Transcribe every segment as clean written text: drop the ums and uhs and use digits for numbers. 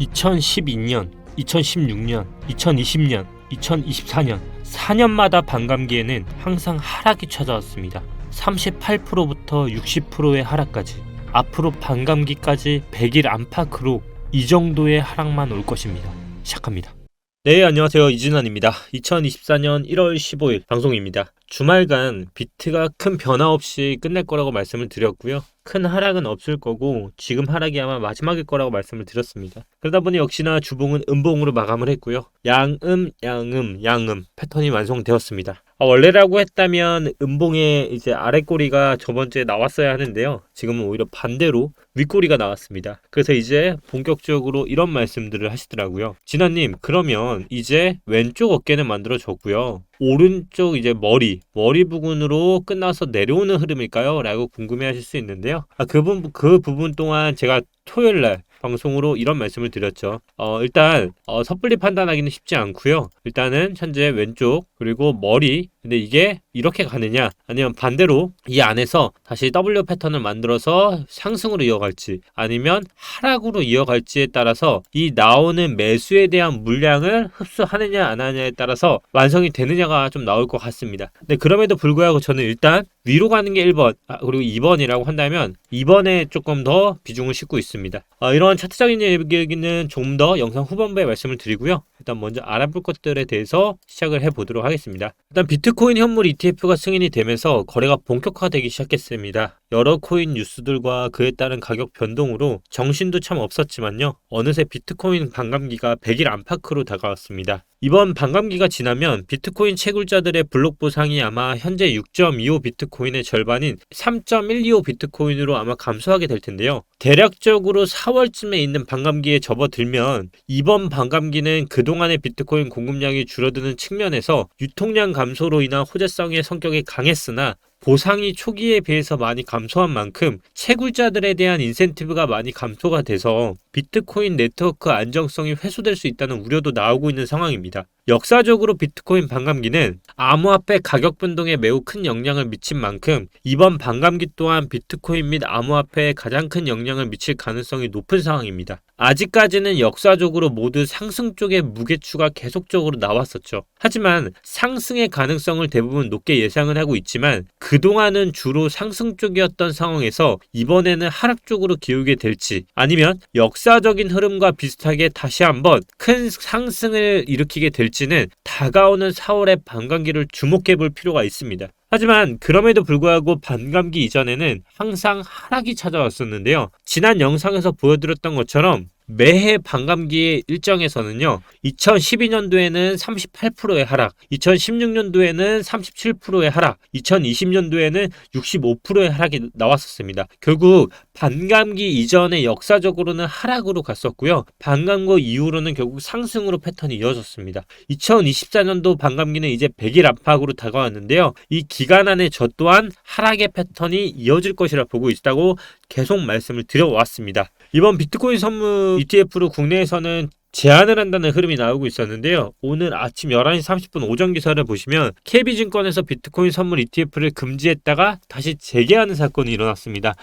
2012년, 2016년, 2020년, 2024년 4년마다 반감기에는 항상 하락이 찾아왔습니다. 38%부터 60%의 하락까지. 앞으로 반감기까지 100일 안팎으로 이 정도의 하락만 올 것입니다. 시작합니다. 네, 안녕하세요. 이진환입니다. 2024년 1월 15일 방송입니다. 주말간 비트가 큰 변화 없이 끝날 거라고 말씀을 드렸고요. 큰 하락은 없을 거고 지금 하락이 아마 마지막일 거라고 말씀을 드렸습니다. 그러다 보니 역시나 주봉은 음봉으로 마감을 했고요. 양음 패턴이 완성되었습니다. 원래라고 했다면 음봉의 이제 아랫꼬리가 저번주에 나왔어야 하는데요. 지금은 오히려 반대로 윗꼬리가 나왔습니다. 그래서 이제 본격적으로 이런 말씀들을 하시더라고요. 진아님, 그러면 이제 왼쪽 어깨는 만들어졌고요. 오른쪽 이제 머리 부분으로 끝나서 내려오는 흐름일까요? 라고 궁금해 하실 수 있는데요. 그 부분 동안 제가 토요일날 방송으로 이런 말씀을 드렸죠. 일단 섣불리 판단하기는 쉽지 않고요. 일단은 현재 왼쪽 그리고 머리, 근데 이게 이렇게 가느냐 아니면 반대로 이 안에서 다시 W 패턴을 만들어서 상승으로 이어갈지 아니면 하락으로 이어갈지에 따라서 이 나오는 매수에 대한 물량을 흡수하느냐 안 하느냐에 따라서 완성이 되느냐가 좀 나올 것 같습니다. 근데 그럼에도 불구하고 저는 일단 위로 가는 게 1번 그리고 2번이라고 한다면 2번에 조금 더 비중을 싣고 있습니다. 이런 차트적인 얘기는 좀 더 영상 후반부에 말씀을 드리고요. 일단 먼저 알아볼 것들에 대해서 시작을 해보도록 하겠습니다. 일단 비트코인 현물 ETF가 승인이 되면서 거래가 본격화되기 시작했습니다. 여러 코인 뉴스들과 그에 따른 가격 변동으로 정신도 참 없었지만요. 어느새 비트코인 반감기가 100일 안팎으로 다가왔습니다. 이번 반감기가 지나면 비트코인 채굴자들의 블록 보상이 아마 현재 6.25 비트코인의 절반인 3.125 비트코인으로 아마 감소하게 될 텐데요. 대략적으로 4월쯤에 있는 반감기에 접어들면 이번 반감기는 그동안의 비트코인 공급량이 줄어드는 측면에서 유통량 감소로 인한 호재성의 성격이 강했으나 보상이 초기에 비해서 많이 감소한 만큼 채굴자들에 대한 인센티브가 많이 감소가 돼서 비트코인 네트워크 안정성이 훼손될 수 있다는 우려도 나오고 있는 상황입니다. 역사적으로 비트코인 반감기는 암호화폐 가격 변동에 매우 큰 영향을 미친 만큼 이번 반감기 또한 비트코인 및 암호화폐에 가장 큰 영향을 미칠 가능성이 높은 상황입니다. 아직까지는 역사적으로 모두 상승 쪽의 무게추가 계속적으로 나왔었죠. 하지만 상승의 가능성을 대부분 높게 예상을 하고 있지만 그동안은 주로 상승 쪽이었던 상황에서 이번에는 하락 쪽으로 기울게 될지 아니면 역사적인 흐름과 비슷하게 다시 한번 큰 상승을 일으키게 될지는 다가오는 4월의 반감기를 주목해 볼 필요가 있습니다. 하지만 그럼에도 불구하고 반감기 이전에는 항상 하락이 찾아왔었는데요. 지난 영상에서 보여드렸던 것처럼 매해 반감기의 일정에서는요. 2012년도에는 38%의 하락, 2016년도에는 37%의 하락, 2020년도에는 65%의 하락이 나왔었습니다. 결국 반감기 이전에 역사적으로는 하락으로 갔었고요. 반감기 이후로는 결국 상승으로 패턴이 이어졌습니다. 2024년도 반감기는 이제 100일 안팎으로 다가왔는데요. 이 기간 안에 저 또한 하락의 패턴이 이어질 것이라 보고 있다고 계속 말씀을 드려왔습니다. 이번 비트코인 선물 ETF로 국내에서는 제한을 한다는 흐름이 나오고 있었는데요. 오늘 아침 11시 30분 오전 기사를 보시면 KB증권에서 비트코인 선물 ETF를 금지했다가 다시 재개하는 사건이 일어났습니다.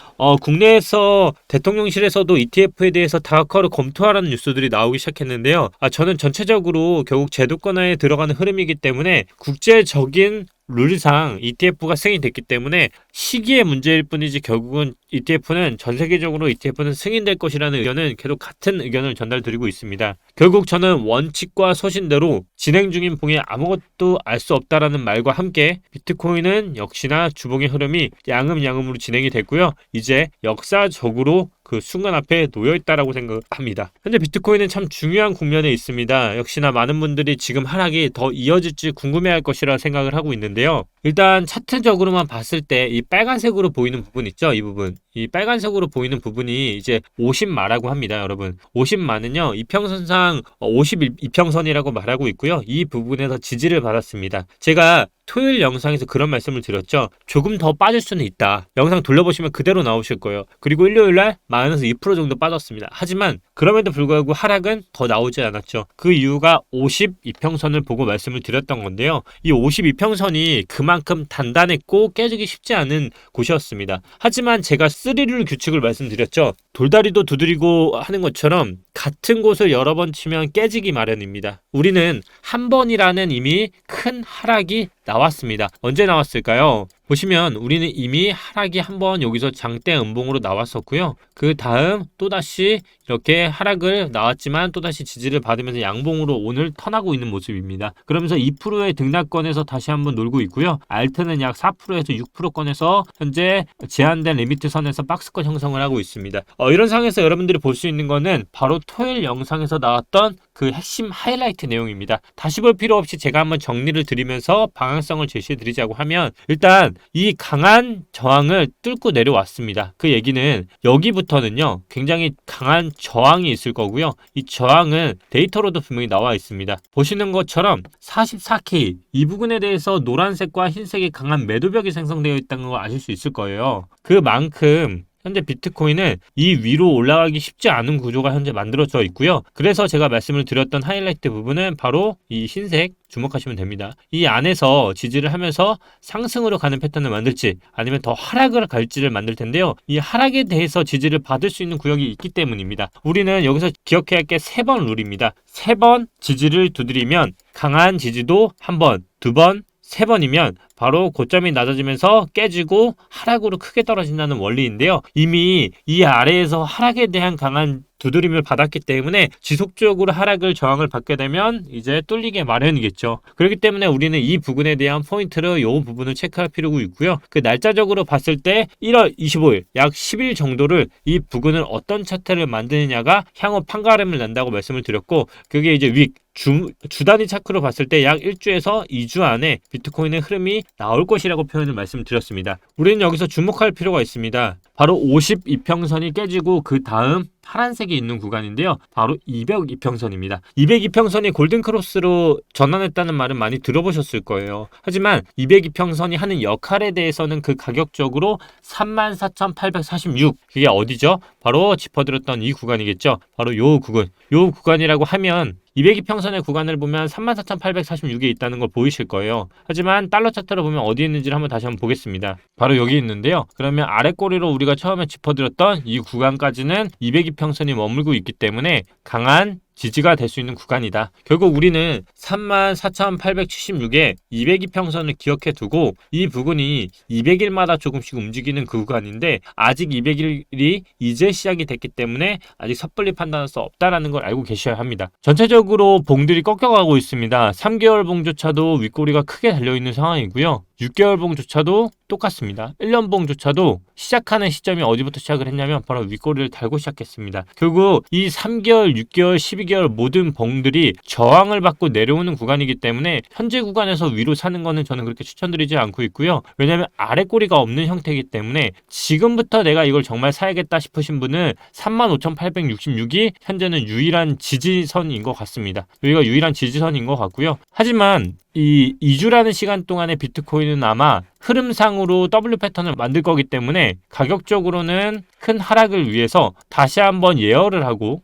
국내에서 대통령실에서도 ETF에 대해서 다각화로 검토하라는 뉴스들이 나오기 시작했는데요. 저는 전체적으로 결국 제도권화에 들어가는 흐름이기 때문에 국제적인 룰상 ETF가 승인됐기 때문에 시기의 문제일 뿐이지 결국은 ETF는 전 세계적으로 ETF는 승인될 것이라는 의견은 계속 같은 의견을 전달드리고 있습니다. 결국 저는 원칙과 소신대로 진행 중인 봉에 아무것도 알 수 없다라는 말과 함께 비트코인은 역시나 주봉의 흐름이 양음으로 진행이 됐고요. 이제 역사적으로 그 순간 앞에 놓여있다라고 생각합니다. 현재 비트코인은 참 중요한 국면에 있습니다. 역시나 많은 분들이 지금 하락이 더 이어질지 궁금해할 것이라 생각을 하고 있는데요. 일단 차트적으로만 봤을 때 이 빨간색으로 보이는 부분 있죠? 이 부분. 이 빨간색으로 보이는 부분이 이제 50마라고 합니다, 여러분. 50마는요, 이평선상 50 이평선이라고 말하고 있고요. 이 부분에서 지지를 받았습니다. 제가 토요일 영상에서 그런 말씀을 드렸죠. 조금 더 빠질 수는 있다. 영상 돌려보시면 그대로 나오실 거예요. 그리고 일요일날 마이너스 2% 정도 빠졌습니다. 하지만 그럼에도 불구하고 하락은 더 나오지 않았죠. 그 이유가 52평선을 보고 말씀을 드렸던 건데요. 이 52평선이 그만큼 단단했고 깨지기 쉽지 않은 곳이었습니다. 하지만 제가 스리룰 규칙을 말씀드렸죠. 돌다리도 두드리고 하는 것처럼 같은 곳을 여러 번 치면 깨지기 마련입니다. 우리는 한 번이라는 이미 큰 하락이 나왔습니다. 언제 나왔을까요? 보시면 우리는 이미 하락이 한번 여기서 장대 음봉으로 나왔었고요. 그 다음 또다시 이렇게 하락을 나왔지만 또다시 지지를 받으면서 양봉으로 오늘 턴하고 있는 모습입니다. 그러면서 2%의 등락권에서 다시 한번 놀고 있고요. 알트는 약 4%에서 6%권에서 현재 제한된 리미트 선에서 박스권 형성을 하고 있습니다. 이런 상황에서 여러분들이 볼 수 있는 거는 바로 토요일 영상에서 나왔던 그 핵심 하이라이트 내용입니다. 다시 볼 필요 없이 제가 한번 정리를 드리면서 방향성을 제시해 드리자고 하면, 일단 이 강한 저항을 뚫고 내려왔습니다. 그 얘기는 여기부터는요 굉장히 강한 저항이 있을 거고요. 이 저항은 데이터로도 분명히 나와 있습니다. 보시는 것처럼 44K 이 부분에 대해서 노란색과 흰색의 강한 매도벽이 생성되어 있다는 걸 아실 수 있을 거예요. 그만큼 현재 비트코인은 이 위로 올라가기 쉽지 않은 구조가 현재 만들어져 있고요. 그래서 제가 말씀을 드렸던 하이라이트 부분은 바로 이 흰색 주목하시면 됩니다. 이 안에서 지지를 하면서 상승으로 가는 패턴을 만들지 아니면 더 하락을 갈지를 만들 텐데요. 이 하락에 대해서 지지를 받을 수 있는 구역이 있기 때문입니다. 우리는 여기서 기억해야 할 게 3번 룰입니다. 3번 지지를 두드리면 강한 지지도 1번, 2번, 3번이면 바로 고점이 낮아지면서 깨지고 하락으로 크게 떨어진다는 원리인데요. 이미 이 아래에서 하락에 대한 강한 두드림을 받았기 때문에 지속적으로 하락을 저항을 받게 되면 이제 뚫리게 마련이겠죠. 그렇기 때문에 우리는 이 부분에 대한 포인트를 이 부분을 체크할 필요가 있고요. 그 날짜적으로 봤을 때 1월 25일 약 10일 정도를 이 부분을 어떤 차트를 만드느냐가 향후 판가름을 난다고 말씀을 드렸고, 그게 이제 주 단위 차트로 봤을 때 약 1주에서 2주 안에 비트코인의 흐름이 나올 것이라고 표현을 말씀드렸습니다. 우리는 여기서 주목할 필요가 있습니다. 바로 52평선이 깨지고 그 다음 파란색이 있는 구간인데요. 바로 202평선입니다. 202평선이 골든크로스로 전환했다는 말은 많이 들어보셨을 거예요. 하지만 202평선이 하는 역할에 대해서는 그 가격적으로 34,846, 그게 어디죠? 바로 짚어드렸던 이 구간이겠죠. 바로 요 구간이라고 하면 202평선의 구간을 보면 34,846에 있다는 걸 보이실 거예요. 하지만 달러 차트로 보면 어디 있는지를 다시 한번 보겠습니다. 바로 여기 있는데요. 그러면 아래 꼬리로 우리가 처음에 짚어드렸던 이 구간까지는 202평선이 머물고 있기 때문에 강한 지지가 될 수 있는 구간이다. 결국 우리는 34,876에 202평선을 기억해 두고 이 부분이 200일마다 조금씩 움직이는 그 구간인데, 아직 200일이 이제 시작이 됐기 때문에 아직 섣불리 판단할 수 없다는 걸 알고 계셔야 합니다. 전체적으로 봉들이 꺾여가고 있습니다. 3개월 봉조차도 윗꼬리가 크게 달려있는 상황이고요. 6개월 봉조차도 똑같습니다. 1년 봉조차도 시작하는 시점이 어디부터 시작을 했냐면 바로 윗꼬리를 달고 시작했습니다. 결국 이 3개월, 6개월, 12개월 모든 봉들이 저항을 받고 내려오는 구간이기 때문에 현재 구간에서 위로 사는 거는 저는 그렇게 추천드리지 않고 있고요. 왜냐하면 아래 꼬리가 없는 형태이기 때문에 지금부터 내가 이걸 정말 사야겠다 싶으신 분은 35,866이 현재는 유일한 지지선인 것 같습니다. 여기가 유일한 지지선인 것 같고요. 하지만 이 2주라는 시간 동안에 비트코인은 아마 흐름상으로 W 패턴을 만들 거기 때문에 가격적으로는 큰 하락을 위해서 다시 한번 예열을 하고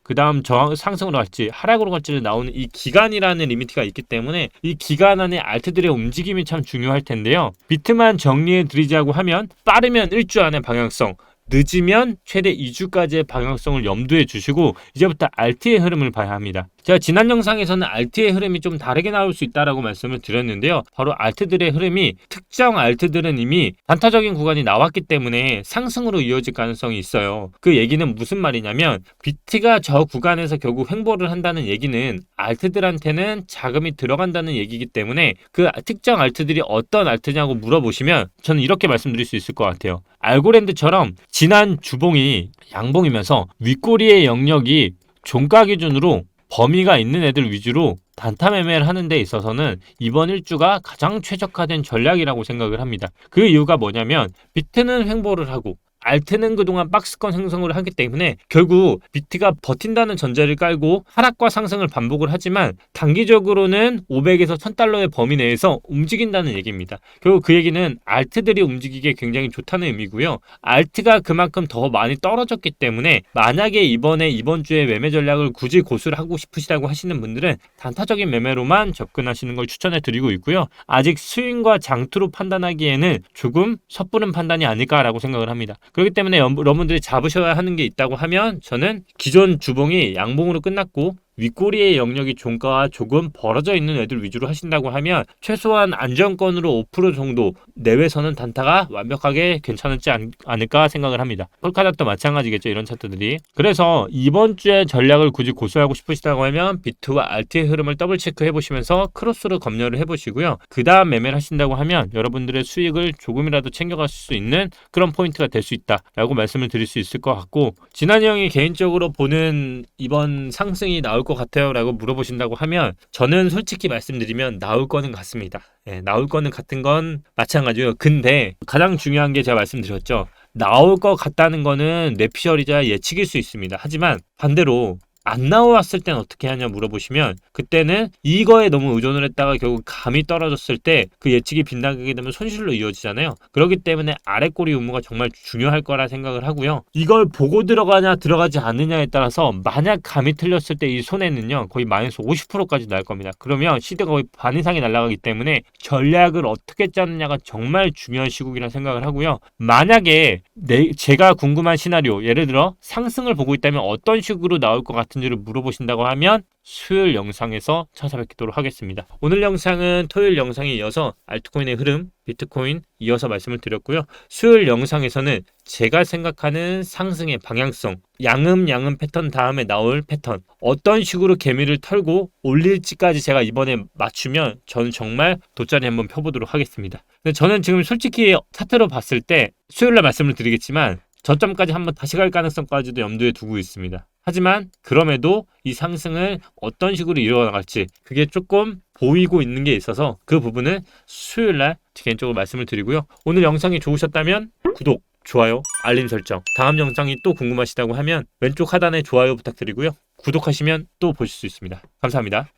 그 다음 상승으로 갈지 하락으로 갈지를 나오는 이 기간이라는 리미트가 있기 때문에 이 기간 안에 알트들의 움직임이 참 중요할 텐데요. 비트만 정리해 드리자고 하면 빠르면 1주 안에 방향성, 늦으면 최대 2주까지의 방향성을 염두에 두시고 이제부터 알트의 흐름을 봐야 합니다. 제가 지난 영상에서는 알트의 흐름이 좀 다르게 나올 수 있다라고 말씀을 드렸는데요. 바로 알트들의 흐름이, 특정 알트들은 이미 단타적인 구간이 나왔기 때문에 상승으로 이어질 가능성이 있어요. 그 얘기는 무슨 말이냐면 비트가 저 구간에서 결국 횡보를 한다는 얘기는 알트들한테는 자금이 들어간다는 얘기이기 때문에 그 특정 알트들이 어떤 알트냐고 물어보시면 저는 이렇게 말씀드릴 수 있을 것 같아요. 알고랜드처럼 지난 주봉이 양봉이면서 윗꼬리의 영역이 종가 기준으로 범위가 있는 애들 위주로 단타 매매를 하는 데 있어서는 이번 일주가 가장 최적화된 전략이라고 생각을 합니다. 그 이유가 뭐냐면 비트는 횡보를 하고 알트는 그동안 박스권 형성을 하기 때문에 결국 비트가 버틴다는 전제를 깔고 하락과 상승을 반복을 하지만 단기적으로는 500에서 1000달러의 범위 내에서 움직인다는 얘기입니다. 결국 그 얘기는 알트들이 움직이기에 굉장히 좋다는 의미고요. 알트가 그만큼 더 많이 떨어졌기 때문에 만약에 이번 주에 매매 전략을 굳이 고수를 하고 싶으시다고 하시는 분들은 단타적인 매매로만 접근하시는 걸 추천해 드리고 있고요. 아직 스윙과 장투로 판단하기에는 조금 섣부른 판단이 아닐까라고 생각을 합니다. 그렇기 때문에 여러분들이 잡으셔야 하는 게 있다고 하면 저는 기존 주봉이 양봉으로 끝났고 윗꼬리의 영역이 종가와 조금 벌어져 있는 애들 위주로 하신다고 하면 최소한 안정권으로 5% 정도 내외선은 단타가 완벽하게 괜찮지 않을까 생각을 합니다. 폴카닥도 마찬가지겠죠, 이런 차트들이. 그래서 이번 주에 전략을 굳이 고수하고 싶으시다고 하면 비트와 알트의 흐름을 더블 체크해 보시면서 크로스로 검열을 해보시고요. 그 다음 매매를 하신다고 하면 여러분들의 수익을 조금이라도 챙겨갈 수 있는 그런 포인트가 될 수 있다라고 말씀을 드릴 수 있을 것 같고, 진한이 형이 개인적으로 보는 이번 상승이 나올 것 같아요 라고 물어보신다고 하면 저는 솔직히 말씀드리면 나올 거는 같습니다. 나올 거는 같은 건 마찬가지예요. 근데 가장 중요한 게 제가 말씀드렸죠. 나올 것 같다는 거는 뇌피셜이자 예측일 수 있습니다. 하지만 반대로 안 나왔을 땐 어떻게 하냐 물어보시면 그때는 이거에 너무 의존을 했다가 결국 감이 떨어졌을 때 그 예측이 빗나가게 되면 손실로 이어지잖아요. 그렇기 때문에 아래꼬리 의무가 정말 중요할 거라 생각을 하고요. 이걸 보고 들어가냐 들어가지 않느냐에 따라서 만약 감이 틀렸을 때 이 손해는요 거의 마이너스 50%까지 날 겁니다. 그러면 시대가 거의 반 이상이 날아가기 때문에 전략을 어떻게 짜느냐가 정말 중요한 시국이라 생각을 하고요. 만약에 제가 궁금한 시나리오, 예를 들어 상승을 보고 있다면 어떤 식으로 나올 것 같은지를 물어보신다고 하면 수요일 영상에서 찾아뵙도록 하겠습니다. 오늘 영상은 토요일 영상에 이어서 알트코인의 흐름, 비트코인 이어서 말씀을 드렸고요. 수요일 영상에서는 제가 생각하는 상승의 방향성, 양음 패턴 다음에 나올 패턴, 어떤 식으로 개미를 털고 올릴지까지 제가 이번에 맞추면 저는 정말 돗자리 한번 펴보도록 하겠습니다. 근데 저는 지금 솔직히 차트로 봤을 때 수요일날 말씀을 드리겠지만 저점까지 한번 다시 갈 가능성까지도 염두에 두고 있습니다. 하지만 그럼에도 이 상승을 어떤 식으로 이루어나갈지 그게 조금 보이고 있는 게 있어서 그 부분은 수요일날 개인적으로 말씀을 드리고요. 오늘 영상이 좋으셨다면 구독, 좋아요, 알림 설정, 다음 영상이 또 궁금하시다고 하면 왼쪽 하단에 좋아요 부탁드리고요. 구독하시면 또 보실 수 있습니다. 감사합니다.